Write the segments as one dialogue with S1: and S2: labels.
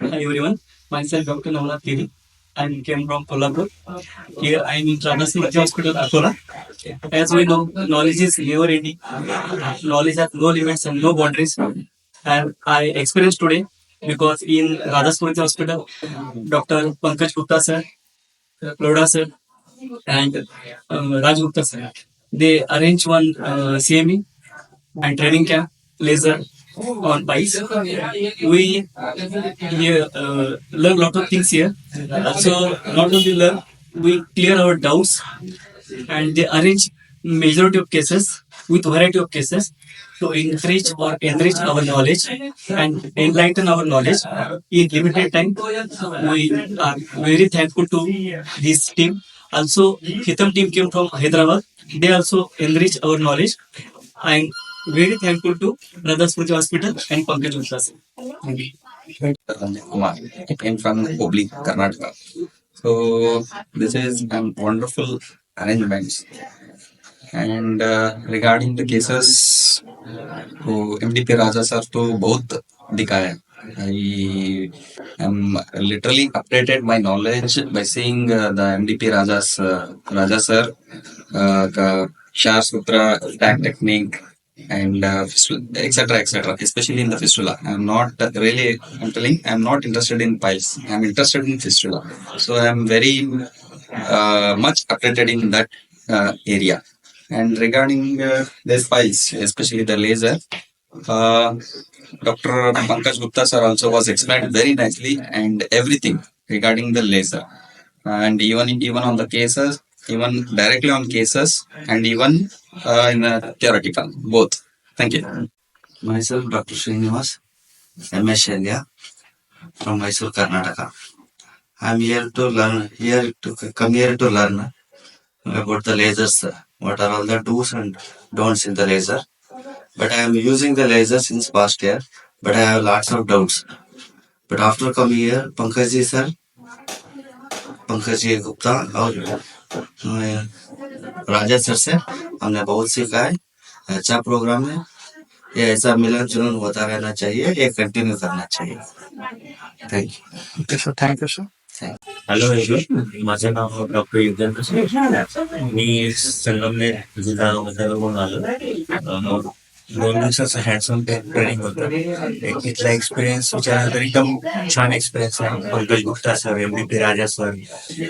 S1: Hi everyone, myself Dr. Navnath Thiri. I came from Kolhapur. Here I am in Proctology Hospital, Akola. As we know, knowledge is never ending. Knowledge has no limits and no boundaries. And I experienced today because in Radhaspurji Hospital, Dr. Pankaj Gupta sir, Loda sir, and Raj Gupta sir, they arranged one CME and training camp laser on bikes. We here learn lot of things here. Also, not only learn, we clear our doubts and they arrange majority of cases with variety of cases to enrich or enrich our knowledge and enlighten our knowledge in limited time. We are very thankful to this team. Also, Hitam team came from Hyderabad. They also enrich our knowledge. I'm very thankful to Brothers Purja Hospital and Pankaj Gupta. Thank you.
S2: Kumar. I came from Hubli, Karnataka. So this is a wonderful arrangement. And regarding the cases, तो MDP Raja sir तो बहुत दिखाया है. I am literally updated my knowledge by seeing the MDP Raja sir का Shah Sutra attack technique and etc etc, especially in the fistula. I'm not really, I'm telling, I'm not interested in piles, I'm interested in fistula, so I'm very much updated in that area. And regarding these piles, especially the laser, uh, Dr. Pankaj Gupta sir also was explained very nicely and everything regarding the laser, and even on the cases, even directly on cases, and even in theoretical both. Thank you.
S3: Myself, Dr. Srinivas, MS Shalya from Mysore, Karnataka. I'm here to learn, come here to learn about the lasers. What are all the do's and don'ts in the laser? But I am using the laser since past year, but I have lots of doubts. But after coming here, Pankaj ji Gupta और राजा sir से हमने बहुत सीखा है. अच्छा programme है. ये ऐसा मिलन जुलन होता रहना चाहिए, ये कंटिन्यू करना चाहिए. Thank you.
S4: Okay, sir. Thank you, sir.
S5: Hello everyone, माझं नाव डॉक्टर युगेंद्र. मी संगमनेर जिल्हा आलो. 2 दिवसाचं हँडसम ट्रेनिंग होतं. इथला एक्सपिरियन्स विचारला तर एकदम छान एक्सपिरियन्स आहे. पंकज गुप्ता सर, MDP राजा सर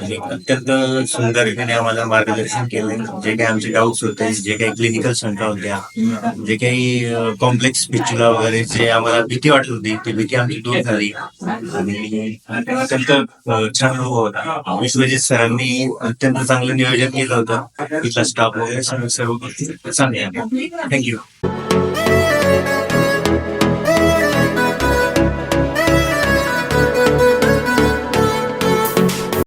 S5: आणि अत्यंत सुंदर रीतीने आम्हाला मार्गदर्शन केले. जे काही आमचे डाऊट्स होते, जे काही क्लिनिकल शंका होत्या, जे काही कॉम्प्लेक्स पिच्युला वगैरे जे आम्हाला भीती वाटत होती, ती भीती आमची दूर झाली आणि अत्यंत छान अनुभव होता. विश्वजित सरांनी अत्यंत चांगलं नियोजन केलं होतं. तिथला स्टाफ वगैरे सर्व गोष्टी चांगल्या. थँक्यू.